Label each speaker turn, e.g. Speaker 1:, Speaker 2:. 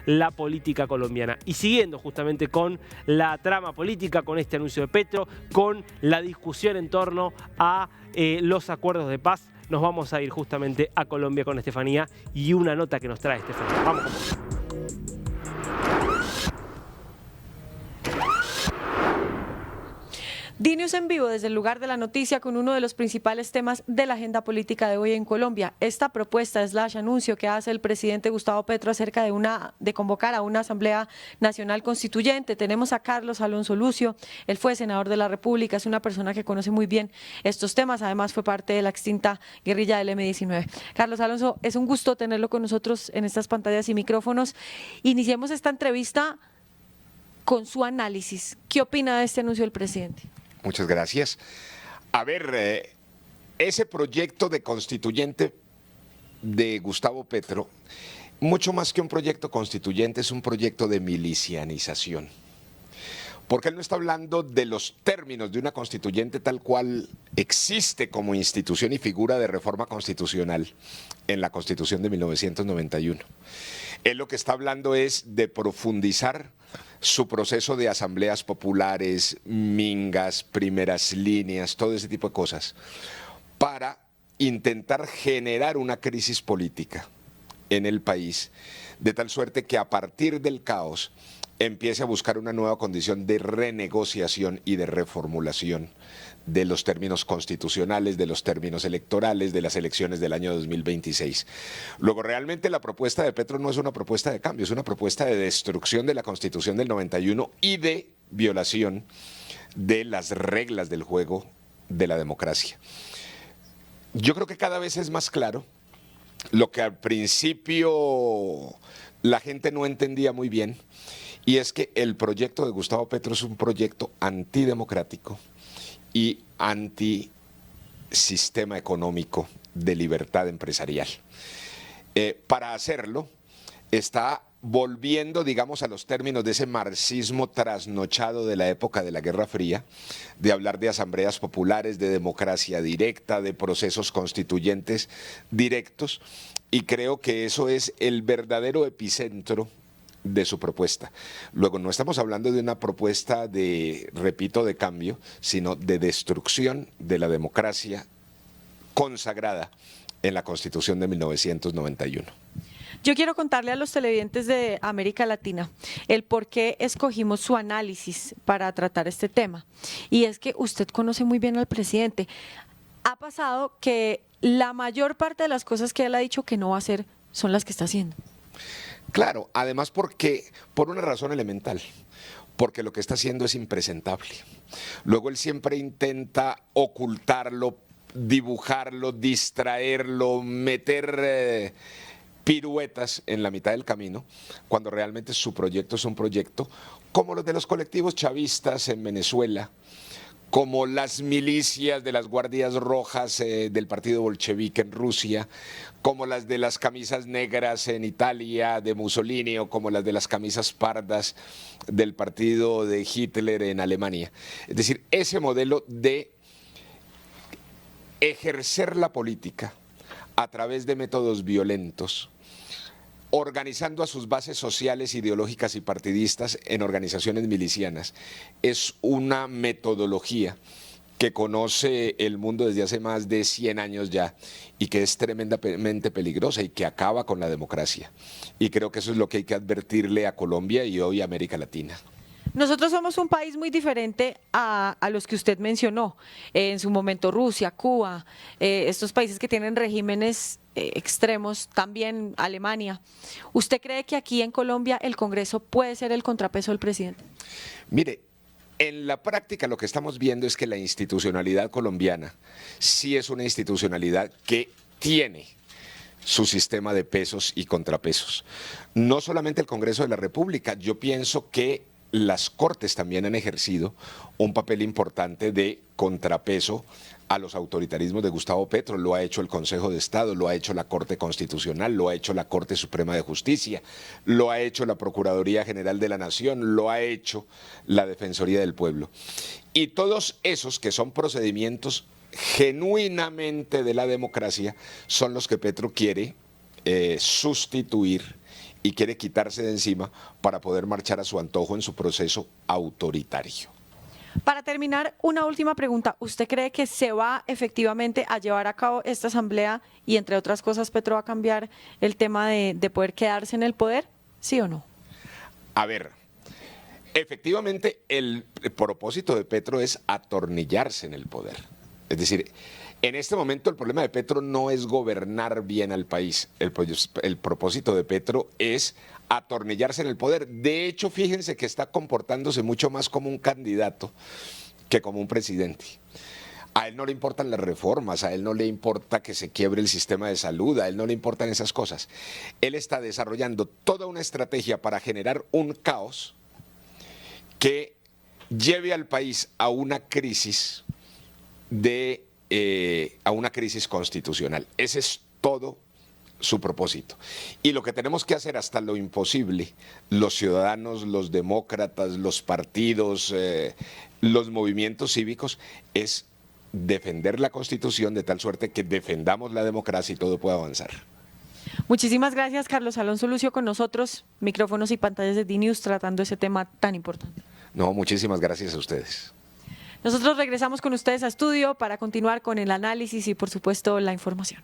Speaker 1: la política colombiana. Y siguiendo justamente con la trama política, con este anuncio de Petro, con la discusión en torno a los acuerdos de paz, nos vamos a ir justamente a Colombia con Estefanía y una nota que nos trae Estefanía. Vamos con vos.
Speaker 2: DNews en vivo desde el lugar de la noticia con uno de los principales temas de la agenda política de hoy en Colombia. Esta propuesta / anuncio que hace el presidente Gustavo Petro acerca de convocar a una Asamblea Nacional Constituyente. Tenemos a Carlos Alonso Lucio, él fue senador de la República, es una persona que conoce muy bien estos temas, además fue parte de la extinta guerrilla del M-19. Carlos Alonso, es un gusto tenerlo con nosotros en estas pantallas y micrófonos. Iniciemos esta entrevista con su análisis. ¿Qué opina de este anuncio del presidente?
Speaker 3: Muchas gracias. A ver, ese proyecto de constituyente de Gustavo Petro, mucho más que un proyecto constituyente, es un proyecto de milicianización. Porque él no está hablando de los términos de una constituyente tal cual existe como institución y figura de reforma constitucional en la Constitución de 1991. Él lo que está hablando es de profundizar su proceso de asambleas populares, mingas, primeras líneas, todo ese tipo de cosas, para intentar generar una crisis política en el país, de tal suerte que a partir del caos empiece a buscar una nueva condición de renegociación y de reformulación de los términos constitucionales, de los términos electorales, de las elecciones del año 2026. Luego, realmente la propuesta de Petro no es una propuesta de cambio, es una propuesta de destrucción de la Constitución del 91 y de violación de las reglas del juego de la democracia. Yo creo que cada vez es más claro lo que al principio la gente no entendía muy bien, y es que el proyecto de Gustavo Petro es un proyecto antidemocrático y antisistema económico de libertad empresarial. Para hacerlo, está volviendo, digamos, a los términos de ese marxismo trasnochado de la época de la Guerra Fría, de hablar de asambleas populares, de democracia directa, de procesos constituyentes directos, y creo que eso es el verdadero epicentro de su propuesta. Luego, no estamos hablando de una propuesta de, repito, de cambio, sino de destrucción de la democracia consagrada en la Constitución de 1991.
Speaker 2: Yo quiero contarle a los televidentes de América Latina el por qué escogimos su análisis para tratar este tema. Y es que usted conoce muy bien al presidente. Ha pasado que la mayor parte de las cosas que él ha dicho que no va a hacer son las que está haciendo.
Speaker 3: Claro, además porque, por una razón elemental, porque lo que está haciendo es impresentable. Luego él siempre intenta ocultarlo, dibujarlo, distraerlo, meter piruetas en la mitad del camino, cuando realmente su proyecto es un proyecto como los de los colectivos chavistas en Venezuela, como las milicias de las guardias rojas del partido bolchevique en Rusia, como las de las camisas negras en Italia de Mussolini, o como las de las camisas pardas del partido de Hitler en Alemania. Es decir, ese modelo de ejercer la política a través de métodos violentos, organizando a sus bases sociales, ideológicas y partidistas en organizaciones milicianas, es una metodología que conoce el mundo desde hace más de 100 años ya, y que es tremendamente peligrosa y que acaba con la democracia. Y creo que eso es lo que hay que advertirle a Colombia y hoy a América Latina.
Speaker 2: Nosotros somos un país muy diferente a los que usted mencionó, en su momento Rusia, Cuba, estos países que tienen regímenes extremos, también Alemania. ¿Usted cree que aquí en Colombia el Congreso puede ser el contrapeso del presidente?
Speaker 3: Mire, en la práctica lo que estamos viendo es que la institucionalidad colombiana sí es una institucionalidad que tiene su sistema de pesos y contrapesos. No solamente el Congreso de la República, yo pienso que las Cortes también han ejercido un papel importante de contrapeso a los autoritarismos de Gustavo Petro. Lo ha hecho el Consejo de Estado, lo ha hecho la Corte Constitucional, lo ha hecho la Corte Suprema de Justicia, lo ha hecho la Procuraduría General de la Nación, lo ha hecho la Defensoría del Pueblo. Y todos esos que son procedimientos genuinamente de la democracia son los que Petro quiere sustituir y quiere quitarse de encima para poder marchar a su antojo en su proceso autoritario.
Speaker 2: Para terminar, una última pregunta. ¿Usted cree que se va efectivamente a llevar a cabo esta asamblea y, entre otras cosas, Petro va a cambiar el tema de poder quedarse en el poder? ¿Sí o no?
Speaker 3: A ver, efectivamente el propósito de Petro es atornillarse en el poder. Es decir, en este momento el problema de Petro no es gobernar bien al país. El propósito de Petro es atornillarse en el poder. De hecho, fíjense que está comportándose mucho más como un candidato que como un presidente. A él no le importan las reformas, a él no le importa que se quiebre el sistema de salud, a él no le importan esas cosas. Él está desarrollando toda una estrategia para generar un caos que lleve al país a una crisis constitucional. Ese es todo su propósito. Y lo que tenemos que hacer hasta lo imposible, los ciudadanos, los demócratas, los partidos, los movimientos cívicos, es defender la Constitución de tal suerte que defendamos la democracia y todo pueda avanzar.
Speaker 2: Muchísimas gracias, Carlos Alonso Lucio, con nosotros, micrófonos y pantallas de DNews, tratando ese tema tan importante.
Speaker 3: No, muchísimas gracias a ustedes.
Speaker 2: Nosotros regresamos con ustedes a estudio para continuar con el análisis y, por supuesto, la información.